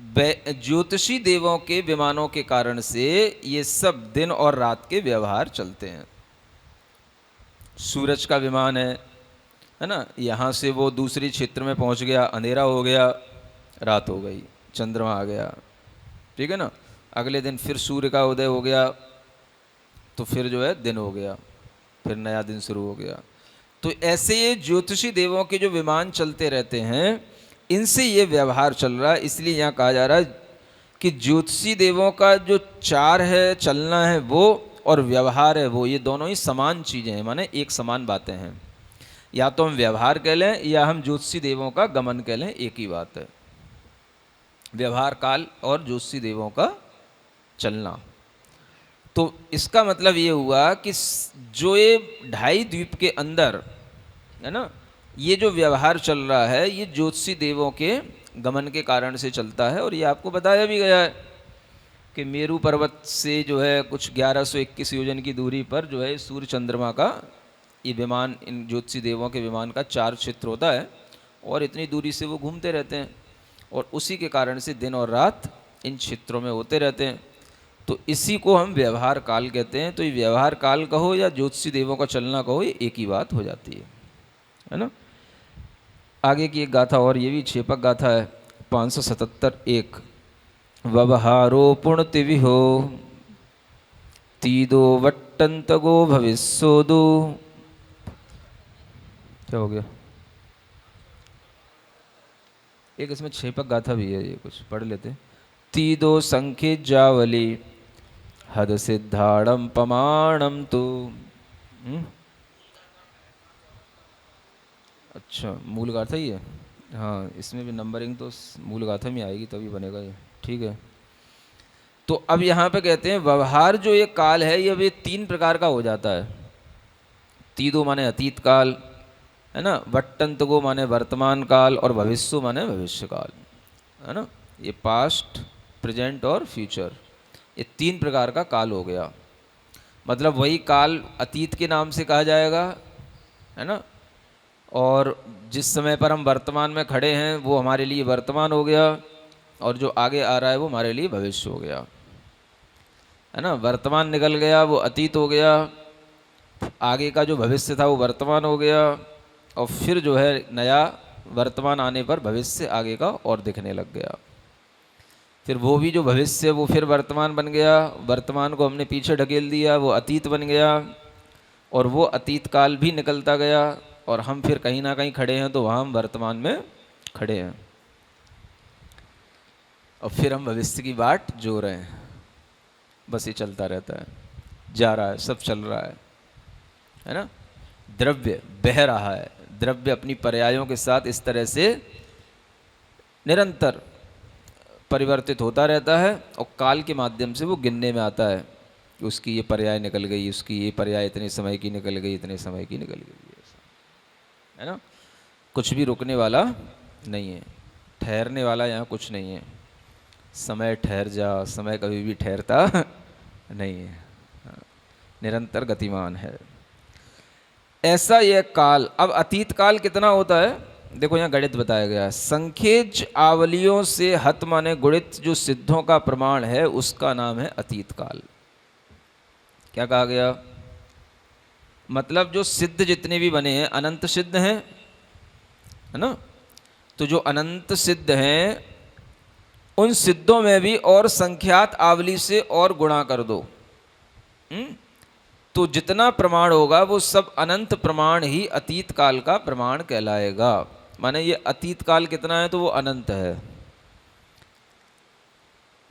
ज्योतिषी देवों के विमानों के कारण से ये सब दिन और रात के व्यवहार चलते हैं। सूरज का विमान है ना, यहाँ से वो दूसरी क्षेत्र में पहुँच गया, अंधेरा हो गया, रात हो गई, चंद्रमा आ गया, ठीक है ना। अगले दिन फिर सूर्य का उदय हो गया, तो फिर जो है दिन हो गया, फिर नया दिन शुरू हो गया। तो ऐसे ये ज्योतिषी देवों के जो विमान चलते रहते हैं, इनसे ये व्यवहार चल रहा है। इसलिए यहाँ कहा जा रहा है कि ज्योतिषी देवों का जो चार है, चलना है वो, और व्यवहार है वो, ये दोनों ही समान चीज़ें हैं, माने एक समान बातें हैं। या तो हम व्यवहार कह लें या हम ज्योतिषी देवों का गमन कह लें, एक ही बात है। व्यवहार काल और ज्योतिषी देवों का चलना। तो इसका मतलब ये हुआ कि जो ये 2.5 द्वीप के अंदर है ना, ये जो व्यवहार चल रहा है, ये ज्योतिषी देवों के गमन के कारण से चलता है। और ये आपको बताया भी गया है कि मेरू पर्वत से जो है कुछ 1121 योजन की दूरी पर जो है सूर्य चंद्रमा का ये विमान, इन ज्योतिषी देवों के विमान का 4 क्षेत्र होता है, और इतनी दूरी से वो घूमते रहते हैं, और उसी के कारण से दिन और रात इन क्षेत्रों में होते रहते हैं। तो इसी को हम व्यवहार काल कहते हैं। तो ये व्यवहार काल कहो या ज्योतिषी देवों का चलना कहो, ये एक ही बात हो जाती है ना। आगे की एक गाथा और, ये भी क्षेपक गाथा है, 577 व्यवहारो पुण्यतिविहो तीदो वट्टंतगो भविष्योदो। क्या हो गया? एक इसमें क्षेपक गाथा भी है, ये कुछ पढ़ लेते। तीदो संख्य जावली हद सिद्धाड़म पमाणम तो। अच्छा, मूल गाथा ही है। हाँ, इसमें भी नंबरिंग तो मूल गाथा में आएगी तभी बनेगा ये, ठीक है। तो अब यहाँ पे कहते हैं व्यवहार जो ये काल है, ये अब ये 3 प्रकार का हो जाता है। तीदो माने अतीत काल, है ना, वट्टंतगो माने वर्तमान काल, और भविष्य माने भविष्य काल, है ना। ये पास्ट, प्रेजेंट और फ्यूचर, ये 3 प्रकार का काल हो गया। मतलब वही काल अतीत के नाम से कहा जाएगा, है ना, और जिस समय पर हम वर्तमान में खड़े हैं वो हमारे लिए वर्तमान हो गया, और जो आगे आ रहा है वो हमारे लिए भविष्य हो गया, है ना। वर्तमान निकल गया, वो अतीत हो गया, आगे का जो भविष्य था वो वर्तमान हो गया, और फिर जो है नया वर्तमान आने पर भविष्य आगे का और दिखने लग गया। फिर वो भी जो भविष्य वो फिर वर्तमान बन गया, वर्तमान को हमने पीछे ढकेल दिया, वो अतीत बन गया, और वो अतीत काल भी निकलता गया, और हम फिर कहीं ना कहीं खड़े हैं तो वहाँ हम वर्तमान में खड़े हैं, और फिर हम भविष्य की बाट जो रहे हैं। बस ये चलता रहता है, जा रहा है, सब चल रहा है ना। द्रव्य बह रहा है, द्रव्य अपनी पर्यायों के साथ इस तरह से निरंतर परिवर्तित होता रहता है, और काल के माध्यम से वो गिनने में आता है कि उसकी ये पर्याय निकल गई, उसकी ये पर्याय इतने समय की निकल गई, इतने समय की निकल गई, है ना। कुछ भी रुकने वाला नहीं है, ठहरने वाला यहाँ कुछ नहीं है। समय ठहर जा, समय कभी भी ठहरता नहीं है, निरंतर गतिमान है। ऐसा यह काल। अब अतीत काल कितना होता है, देखो यहाँ गणित बताया गया है। संख्येज आवलियों से हत माने गुणित जो सिद्धों का प्रमाण है, उसका नाम है अतीत काल। क्या कहा गया? मतलब जो सिद्ध जितने भी बने हैं, अनंत सिद्ध हैं, है ना। तो जो अनंत सिद्ध हैं, उन सिद्धों में भी और संख्यात आवली से और गुणा कर दो, तो जितना प्रमाण होगा वो सब अनंत प्रमाण ही अतीत काल का प्रमाण कहलाएगा। माने ये अतीत काल कितना है, तो वो अनंत है।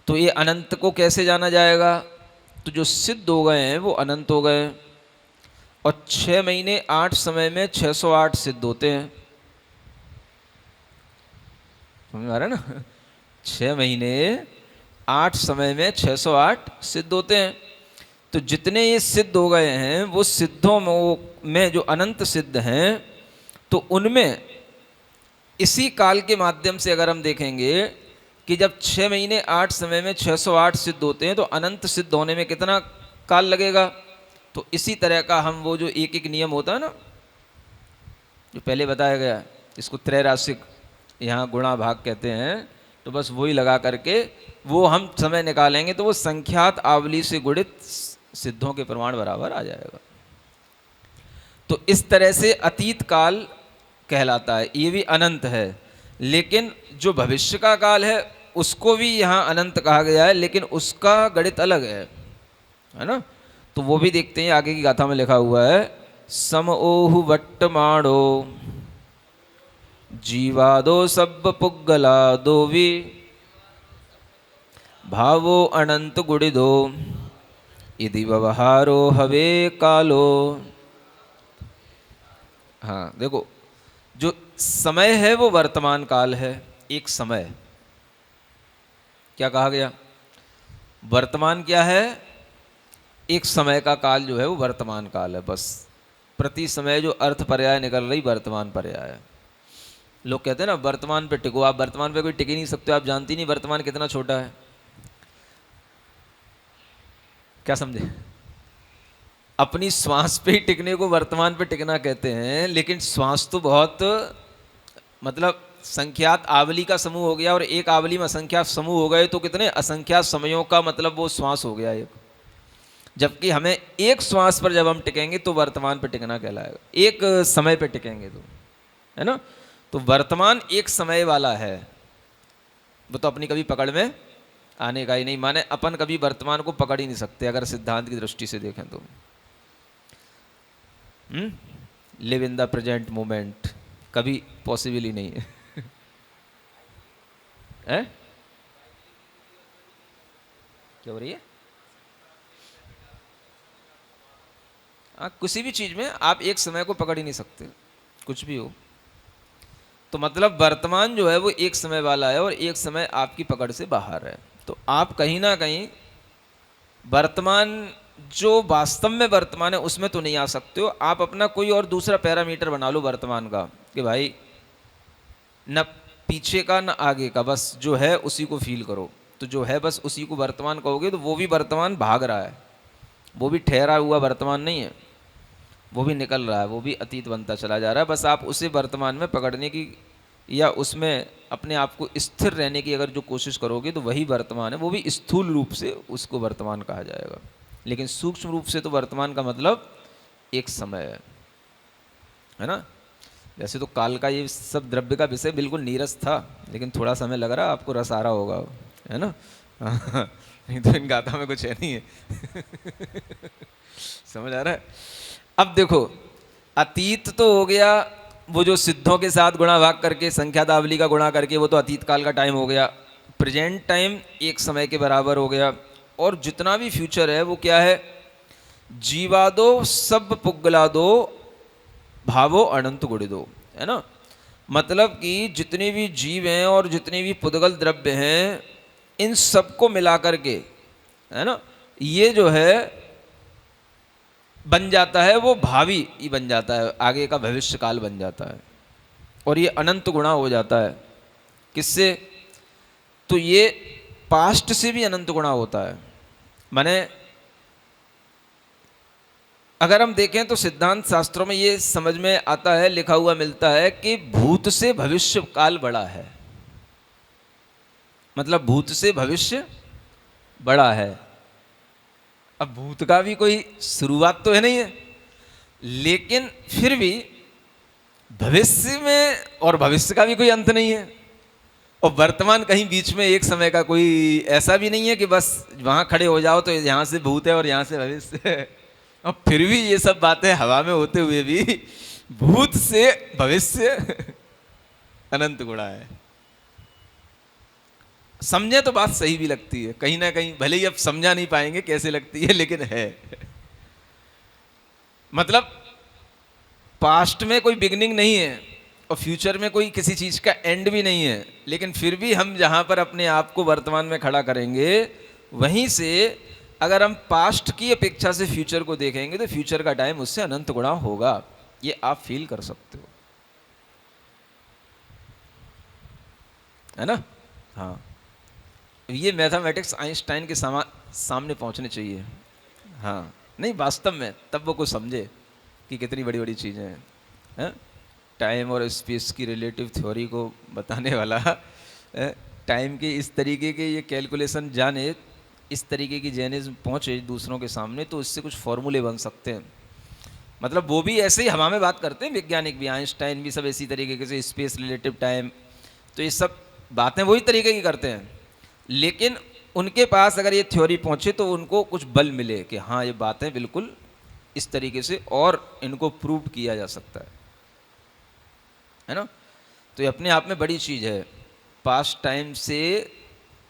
तो ये अनंत को कैसे जाना जाएगा? तो जो सिद्ध हो गए हैं वो अनंत हो गए, और 6 महीने 8 समय में 608 सिद्ध होते हैं। समझ आ रहा है ना? 6 महीने 8 समय में 608 सिद्ध होते हैं। तो जितने ये सिद्ध हो गए हैं वो सिद्धों में जो अनंत सिद्ध हैं, तो उनमें इसी काल के माध्यम से अगर हम देखेंगे कि जब 6 महीने 8 समय में 608 सिद्ध होते हैं, तो अनंत सिद्ध होने में कितना काल लगेगा। तो इसी तरह का हम वो जो एक एक नियम होता है ना, जो पहले बताया गया, इसको त्रैराशिक यहाँ गुणा भाग कहते हैं, तो बस वही लगा करके वो हम समय निकालेंगे तो वो संख्यात आवली से गुणित सिद्धों के प्रमाण बराबर आ जाएगा। तो इस तरह से अतीत काल कहलाता है, ये भी अनंत है। लेकिन जो भविष्य का काल है उसको भी यहाँ अनंत कहा गया है, लेकिन उसका गणित अलग है ना। तो वो भी देखते हैं, आगे की गाथा में लिखा हुआ है, समओहु वट्टमाणो जीवादो सब पुग्गलादो वि भावो अनंत गुणिदो यदि व्यवहारो हवे कालो। हाँ देखो, जो समय है वो वर्तमान काल है। एक समय क्या कहा गया, वर्तमान क्या है, एक समय का काल जो है वो वर्तमान काल है। बस प्रति समय जो अर्थ पर्याय निकल रही वर्तमान पर्याय है। लोग कहते हैं ना वर्तमान पे टिको, आप वर्तमान पे कोई टिक ही नहीं सकते, आप जानती नहीं वर्तमान कितना छोटा है। क्या समझे, अपनी श्वास पे ही टिकने को वर्तमान पे टिकना कहते हैं, लेकिन श्वास तो बहुत मतलब संख्यात आवली का समूह हो गया, और एक आवली में असंख्यात समूह हो गए तो कितने असंख्यात समयों का मतलब वो श्वास हो गया एक। जबकि हमें एक श्वास पर जब हम टिकेंगे तो वर्तमान पे टिकना कहलाएगा, एक समय पे टिकेंगे तो, है ना। तो वर्तमान एक समय वाला है, वो तो अपनी कभी पकड़ में आने का ही नहीं। माने अपन कभी वर्तमान को पकड़ ही नहीं सकते अगर सिद्धांत की दृष्टि से देखें तो। Live in the present moment कभी पॉसिबल ही नहीं है, है? क्या हो रही है? किसी भी चीज में आप एक समय को पकड़ ही नहीं सकते, कुछ भी हो। तो मतलब वर्तमान जो है वो एक समय वाला है और एक समय आपकी पकड़ से बाहर है। तो आप कहीं ना कहीं वर्तमान जो वास्तव में वर्तमान है उसमें तो नहीं आ सकते हो। आप अपना कोई और दूसरा पैरामीटर बना लो वर्तमान का, कि भाई न पीछे का न आगे का, बस जो है उसी को फील करो। तो जो है बस उसी को वर्तमान कहोगे तो वो भी वर्तमान भाग रहा है, वो भी ठहरा हुआ वर्तमान नहीं है, वो भी निकल रहा है, वो भी अतीत बनता चला जा रहा है। बस आप उसे वर्तमान में पकड़ने की या उसमें अपने आप को स्थिर रहने की अगर जो कोशिश करोगे तो वही वर्तमान है। वो भी स्थूल रूप से उसको वर्तमान कहा जाएगा, लेकिन सूक्ष्म रूप से तो वर्तमान का मतलब एक समय है ना। वैसे तो काल का ये सब द्रव्य का विषय बिल्कुल नीरस था, लेकिन थोड़ा समय लग रहा है आपको, रस आ रहा होगा, है ना। नहीं तो इन गाथा में कुछ है नहीं है। समझ आ रहा है। अब देखो, अतीत तो हो गया, वो जो सिद्धों के साथ गुणा भाग करके संख्यातावली का गुणा करके, वो तो अतीत काल का टाइम हो गया। प्रेजेंट टाइम एक समय के बराबर हो गया, और जितना भी फ्यूचर है वो क्या है, जीवादो सब पुग्गलादो भावो अनंत गुणिदो, है ना। मतलब कि जितने भी जीव हैं और जितने भी पुद्गल द्रव्य हैं, इन सबको मिलाकर के, है ना, ये जो है बन जाता है, वो भावी ही बन जाता है, आगे का भविष्य काल बन जाता है, और ये अनंत गुणा हो जाता है। किससे? तो ये पास्ट से भी अनंत गुणा होता है। माने अगर हम देखें तो सिद्धांत शास्त्रों में ये समझ में आता है, लिखा हुआ मिलता है कि भूत से भविष्य काल बड़ा है। मतलब भूत से भविष्य बड़ा है। अब भूत का भी कोई शुरुआत तो है नहीं है, लेकिन फिर भी भविष्य में और भविष्य का भी कोई अंत नहीं है, और वर्तमान कहीं बीच में एक समय का कोई ऐसा भी नहीं है कि बस वहां खड़े हो जाओ तो यहाँ से भूत है और यहाँ से भविष्य है। और फिर भी ये सब बातें हवा में होते हुए भी भूत से भविष्य अनंत गुणा है। समझे तो बात सही भी लगती है कहीं ना कहीं, भले ही अब समझा नहीं पाएंगे कैसे लगती है, लेकिन है। मतलब पास्ट में कोई बिगनिंग नहीं है, और फ्यूचर में कोई किसी चीज़ का एंड भी नहीं है, लेकिन फिर भी हम जहाँ पर अपने आप को वर्तमान में खड़ा करेंगे, वहीं से अगर हम पास्ट की अपेक्षा से फ्यूचर को देखेंगे तो फ्यूचर का टाइम उससे अनंत गुणा होगा। ये आप फील कर सकते हो, है ना। हाँ, ये मैथमेटिक्स आइंस्टाइन के सामने पहुंचने चाहिए। हाँ, नहीं वास्तव में तब वो कुछ समझे कि कितनी बड़ी बड़ी चीज़ें हैं। टाइम और स्पेस की रिलेटिव थ्योरी को बताने वाला, टाइम के इस तरीके के ये कैलकुलेशन जाने, इस तरीके की जैनिज्म पहुँचे दूसरों के सामने, तो इससे कुछ फॉर्मूले बन सकते हैं। मतलब वो भी ऐसे ही हवा में बात करते हैं, वैज्ञानिक भी, आइंस्टाइन भी, सब इसी तरीके से स्पेस रिलेटिव टाइम, तो ये सब बातें वही तरीके की करते हैं। लेकिन उनके पास अगर ये थ्योरी पहुंचे तो उनको कुछ बल मिले कि हाँ ये बातें बिल्कुल इस तरीके से और इनको प्रूव किया जा सकता है ना। तो ये अपने आप में बड़ी चीज़ है। पास्ट टाइम से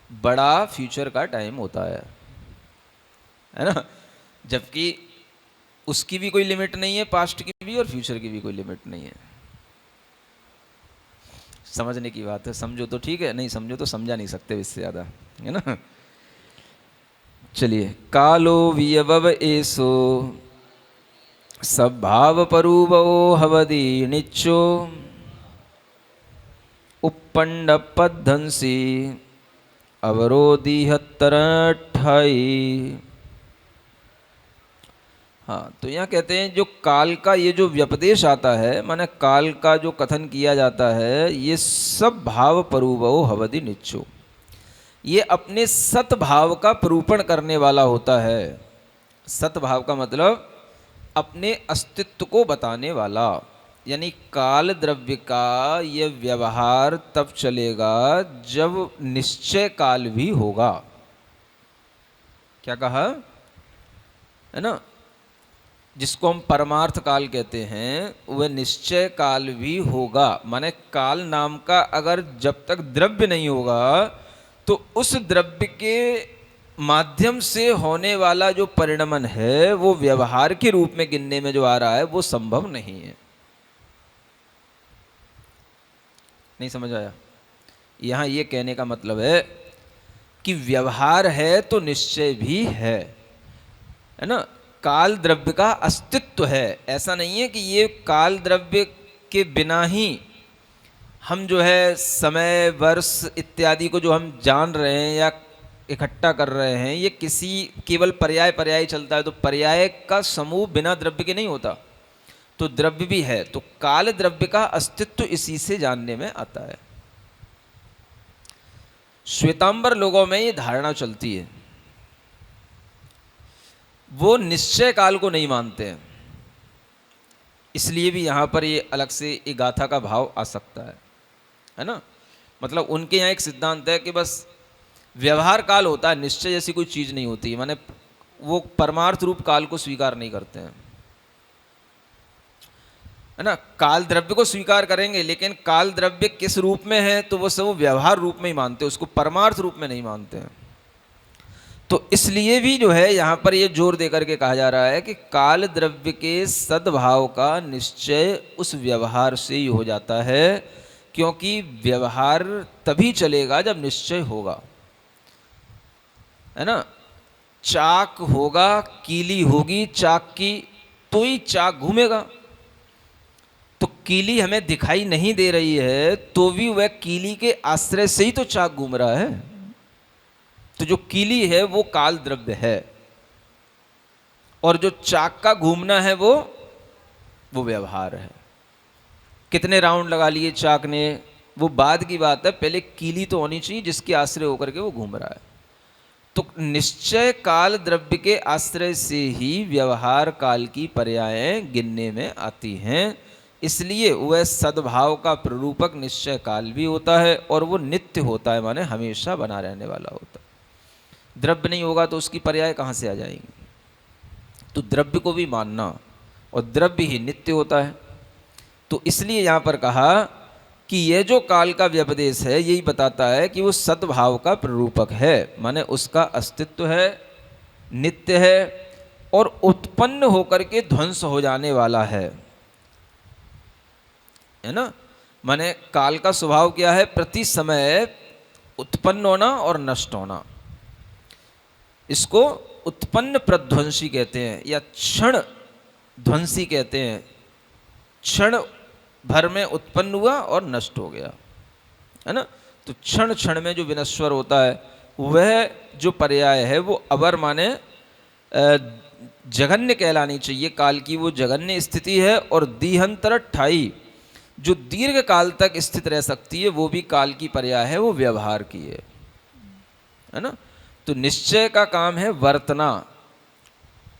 बड़ा फ्यूचर का टाइम होता है ना। जबकि उसकी भी कोई लिमिट नहीं है, पास्ट की भी और फ्यूचर की भी कोई लिमिट नहीं है। समझने की बात है, समझो तो ठीक है, नहीं समझो तो समझा नहीं सकते इससे ज़्यादा, है ना। चलिए, कालो वियवव एसो सद्भाव परूबो हवदी निच्चो उपंड पद्धंसी अवरोधी हत्तरठाई। हाँ, तो यहाँ कहते हैं जो काल का ये जो व्यपदेश आता है, माने काल का जो कथन किया जाता है, ये सब भाव परूबो हवदी निच्चो, ये अपने सतभाव का परूपण करने वाला होता है। सतभाव का मतलब अपने अस्तित्व को बताने वाला, यानी काल द्रव्य का ये व्यवहार तब चलेगा जब निश्चय काल भी होगा। क्या कहा है ना, जिसको हम परमार्थ काल कहते हैं, वह निश्चय काल भी होगा। माने काल नाम का अगर जब तक द्रव्य नहीं होगा तो उस द्रव्य के माध्यम से होने वाला जो परिणमन है वो व्यवहार के रूप में गिनने में जो आ रहा है वो संभव नहीं है। नहीं समझ आया। यहां ये कहने का मतलब है कि व्यवहार है तो निश्चय भी है ना। काल द्रव्य का अस्तित्व है, ऐसा नहीं है कि ये काल द्रव्य के बिना ही हम जो है समय वर्ष इत्यादि को जो हम जान रहे हैं या इकट्ठा कर रहे हैं, ये किसी केवल पर्याय चलता है। तो पर्याय का समूह बिना द्रव्य के नहीं होता, तो द्रव्य भी है। तो काल द्रव्य का अस्तित्व इसी से जानने में आता है। श्वेतांबर लोगों में ये धारणा चलती है, वो निश्चय काल को नहीं मानते हैं, इसलिए भी यहां पर ये अलग से एक गाथा का भाव आ सकता है ना। मतलब उनके यहाँ एक सिद्धांत है कि बस व्यवहार काल होता है, निश्चय जैसी कोई चीज़ नहीं होती। माने वो परमार्थ रूप काल को स्वीकार नहीं करते हैं, है ना। काल द्रव्य को स्वीकार करेंगे, लेकिन काल द्रव्य किस रूप में है तो वो सब व्यवहार रूप में ही मानते हैं, उसको परमार्थ रूप में नहीं मानते हैं। तो इसलिए भी जो है यहाँ पर ये जोर देकर के कहा जा रहा है कि काल द्रव्य के सद्भाव का निश्चय उस व्यवहार से ही हो जाता है, क्योंकि व्यवहार तभी चलेगा जब निश्चय होगा, है ना। चाक होगा, कीली होगी चाक की, तो ही चाक घूमेगा। तो कीली हमें दिखाई नहीं दे रही है तो भी वह कीली के आश्रय से ही तो चाक घूम रहा है। तो जो कीली है वो काल द्रव्य है, और जो चाक का घूमना है वो व्यवहार है। कितने राउंड लगा लिए चाक ने वो बाद की बात है, पहले कीली तो होनी चाहिए जिसके आश्रय होकर के वो घूम रहा है। तो निश्चय काल द्रव्य के आश्रय से ही व्यवहार काल की पर्यायें गिनने में आती हैं। इसलिए वह सद्भाव का प्ररूपक निश्चय काल भी होता है और वो नित्य होता है, माने हमेशा बना रहने वाला होता है। द्रव्य नहीं होगा तो उसकी पर्याय कहाँ से आ जाएंगी। तो द्रव्य को भी मानना, और द्रव्य ही नित्य होता है। तो इसलिए यहाँ पर कहा कि यह जो काल का व्यपदेश है यही बताता है कि वो सद्भाव का प्ररूपक है, माने उसका अस्तित्व है, नित्य है और उत्पन्न होकर के ध्वंस हो जाने वाला है ना। माने काल का स्वभाव क्या है? प्रति समय उत्पन्न होना और नष्ट होना। इसको उत्पन्न प्रध्वंसी कहते हैं या क्षण ध्वंसी कहते हैं। क्षण भर में उत्पन्न हुआ और नष्ट हो गया, है ना। तो क्षण क्षण में जो विनश्वर होता है वह जो पर्याय है वो अवर माने जघन्य कहलानी चाहिए। काल की वो जघन्य स्थिति है। और दीहंतर ठाई जो दीर्घ काल तक स्थित रह सकती है वो भी काल की पर्याय है, वो व्यवहार की है ना। तो निश्चय का काम है वर्तना।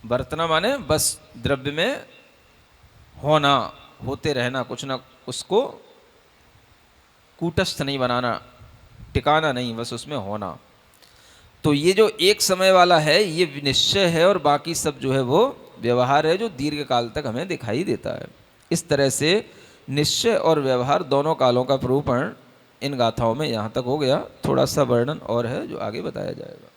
वर्तना माने बस द्रव्य में होना, होते रहना, कुछ ना उसको कूटस्थ नहीं बनाना, टिकाना नहीं, बस उसमें होना। तो ये जो एक समय वाला है ये निश्चय है और बाकी सब जो है वो व्यवहार है जो दीर्घ काल तक हमें दिखाई देता है। इस तरह से निश्चय और व्यवहार दोनों कालों का प्रूपण इन गाथाओं में यहाँ तक हो गया। थोड़ा सा वर्णन और है जो आगे बताया जाएगा।